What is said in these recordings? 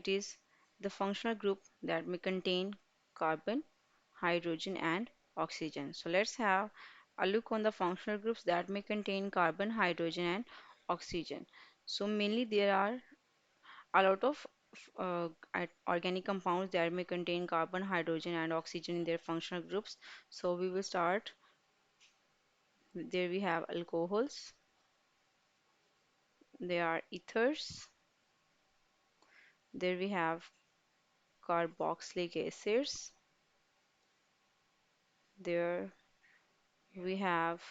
is the functional group that may contain carbon, hydrogen, and oxygen. So let's have a look on the functional groups that may contain carbon, hydrogen, and oxygen. So mainly there are a lot of organic compounds that may contain carbon, hydrogen, and oxygen in their functional groups. So we will start. There we have alcohols, there are ethers, there we have carboxylic acids, there we have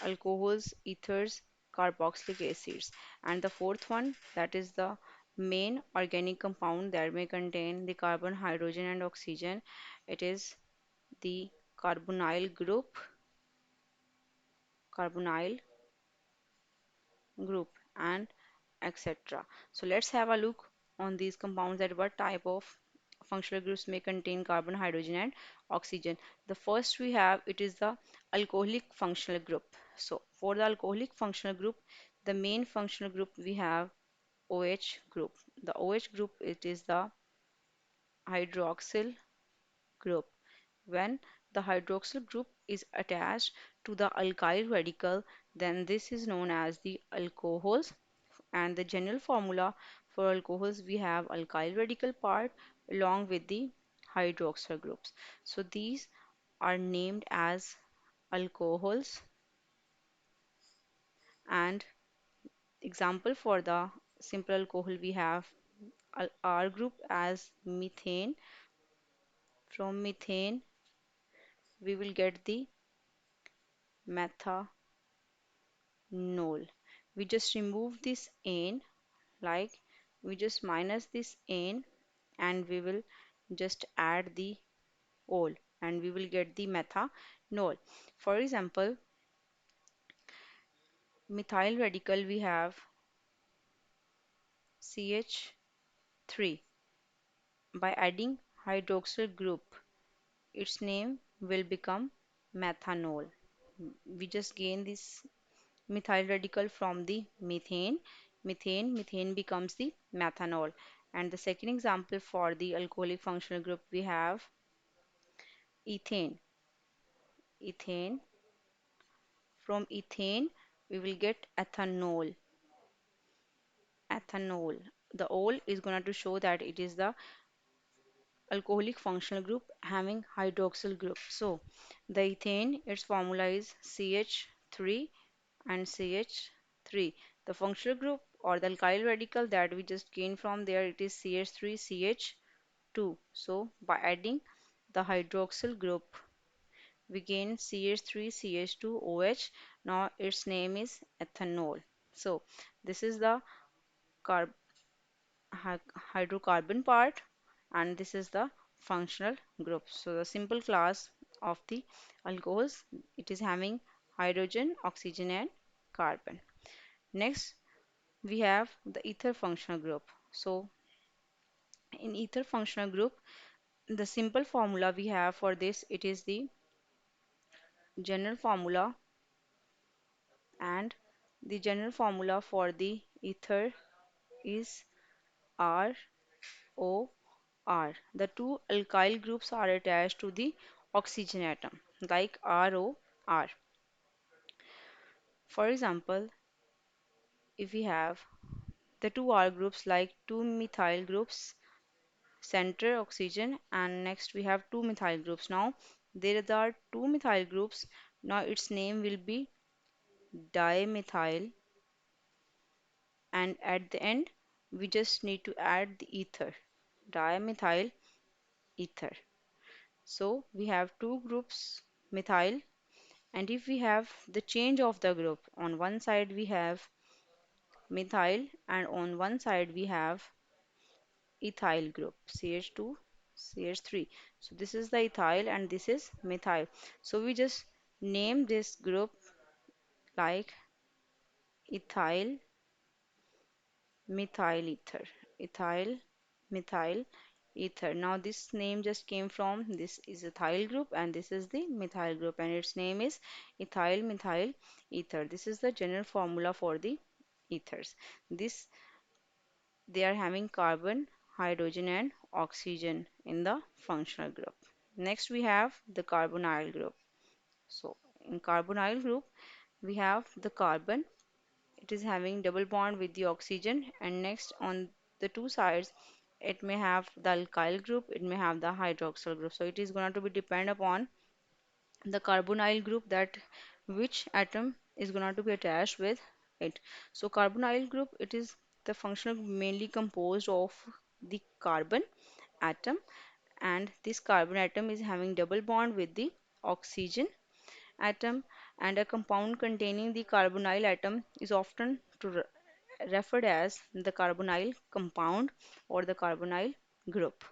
alcohols, ethers, carboxylic acids, and the fourth one, that is the main organic compound that may contain the carbon, hydrogen, and oxygen. It is the carbonyl group, carbonyl group, and etc. So let's have a look on these compounds, that what type of functional groups may contain carbon, hydrogen, and oxygen. The first we have, it is the alcoholic functional group. So for the alcoholic functional group, the main functional group we have OH group. The OH group, it is the hydroxyl group. When the hydroxyl group is attached to the alkyl radical, then this is known as the alcohols. And the general formula for alcohols, we have alkyl radical part along with the hydroxyl groups. So these are named as alcohols. And example for the simple alcohol, we have R group as methane. From methane we will get the methanol. We just remove this N, like we just minus this N, and we will just add the ol, and we will get the methanol. For example, methyl radical, we have CH3. By adding hydroxyl group, its name will become methanol. We just gain this methyl radical from the methane. Methane becomes the methanol. And the second example for the alcoholic functional group, we have ethane. Ethane. From ethane, we will get ethanol. Ethanol. The ol is going to show that it is the alcoholic functional group having hydroxyl group. So the ethane, its formula is CH3 and CH3. The functional group or the alkyl radical that we just gained from there, it is CH3, CH2. So by adding the hydroxyl group, we gain CH3, CH2, OH. Now its name is ethanol. So this is the carb hydrocarbon part, and this is the functional group. So the simple class of the alcohols, it is having hydrogen, oxygen, and carbon. Next we have the ether functional group. So in ether functional group, the simple formula we have for this, it is the general formula, and the general formula for the ether is R O R. The two alkyl groups are attached to the oxygen atom, like ROR. For example, if we have the two R groups, like two methyl groups, center oxygen, and next we have two methyl groups. Now there are two methyl groups. Now its name will be dimethyl, and at the end we just need to add the ether, dimethyl ether. So we have two groups, methyl. And if we have the change of the group, on one side we have methyl, and on one side we have ethyl group, CH2, CH3. So this is the ethyl and this is methyl. So we just name this group like ethyl methyl ether. Ethyl methyl ether. Now this name just came from, this is ethyl group and this is the methyl group, and its name is ethyl methyl ether. This is the general formula for the ethers. This they are having carbon, hydrogen, and oxygen in the functional group. Next, we have the carbonyl group. So, in carbonyl group, we have the carbon. It is having double bond with the oxygen, and next on the two sides, it may have the alkyl group, it may have the hydroxyl group. So, it is going to be depend upon the carbonyl group that which atom is going to be attached with it. So carbonyl group, it is the functional mainly composed of the carbon atom, and this carbon atom is having double bond with the oxygen atom, and a compound containing the carbonyl atom is often referred as the carbonyl compound or the carbonyl group.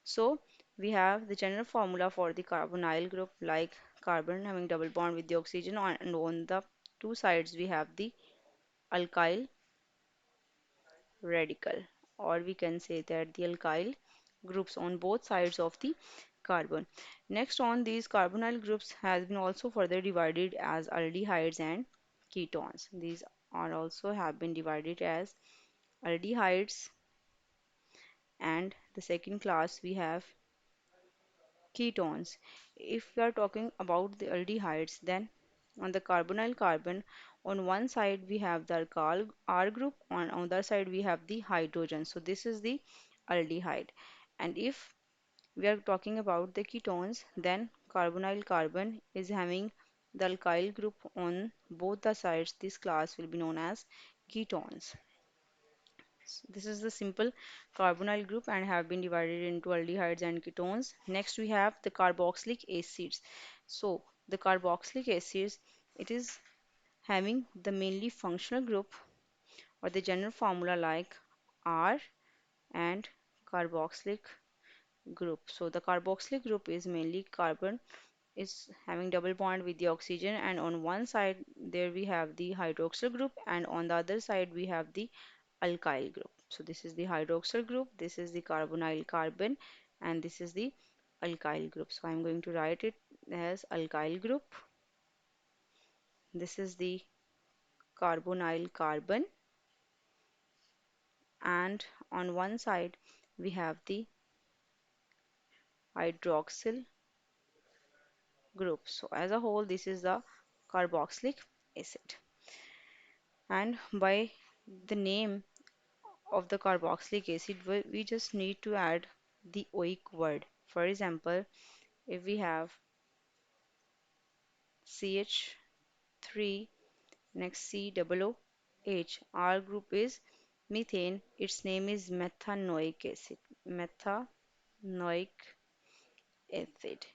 So we have the general formula for the carbonyl group, like carbon having double bond with the oxygen and on the two sides we have the alkyl radical, or we can say that the alkyl groups on both sides of the carbon. Next on these carbonyl groups has been also further divided as aldehydes and ketones. These are also have been divided as aldehydes, and the second class we have ketones. If we are talking about the aldehydes, then on the carbonyl carbon, on one side we have the alkyl R group, on other side we have the hydrogen. So this is the aldehyde. And if we are talking about the ketones, then carbonyl carbon is having the alkyl group on both the sides. This class will be known as ketones. This is the simple carbonyl group and have been divided into aldehydes and ketones. Next we have the carboxylic acids. So the carboxylic acids, it is having the mainly functional group or the general formula like R and carboxylic group. So the carboxylic group is mainly carbon is having double bond with the oxygen, and on one side there we have the hydroxyl group, and on the other side we have the alkyl group. So this is the hydroxyl group, this is the carbonyl carbon, and this is the alkyl group. So I'm going to write it as alkyl group. This is the carbonyl carbon, and on one side we have the hydroxyl group. So as a whole, this is the carboxylic acid. And by the name of the carboxylic acid, we just need to add the oic word. For example, if we have CH3, next COOH, our group is methane, its name is methanoic acid. Methanoic acid.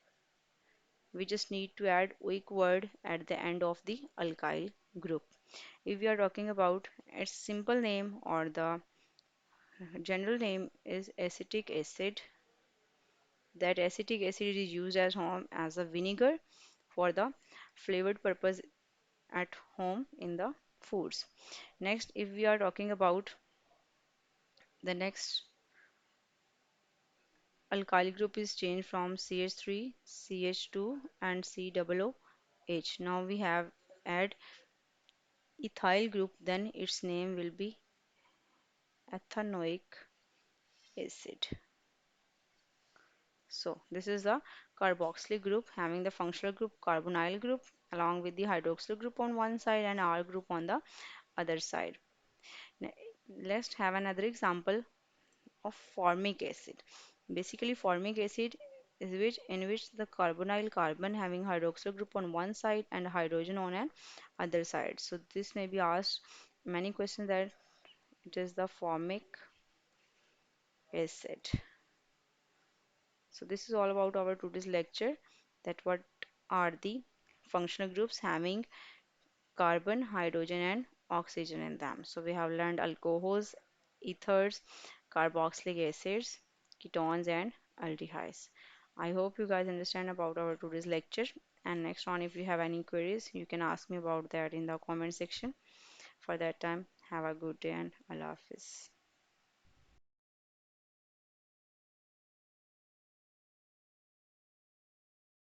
We just need to add oic word at the end of the alkyl group. If we are talking about its simple name or the general name is acetic acid, that acetic acid is used as home as a vinegar for the flavored purpose at home in the foods. Next, if we are talking about the next alkyl group is changed from CH3, CH2 and COOH. Now we have add ethyl group, then its name will be ethanoic acid. So this is the carboxylic group having the functional group carbonyl group along with the hydroxyl group on one side and R group on the other side. Ne- Let's have another example of formic acid. Basically, formic acid is which in which the carbonyl carbon having hydroxyl group on one side and hydrogen on an other side. So this may be asked many questions that it is the formic acid. So this is all about our today's lecture, that what are the functional groups having carbon, hydrogen and oxygen in them. So we have learned alcohols, ethers, carboxylic acids, ketones and aldehydes. I hope you guys understand about our today's lecture, and next on if you have any queries you can ask me about that in the comment section. For that time, have a good day and Allah Hafiz.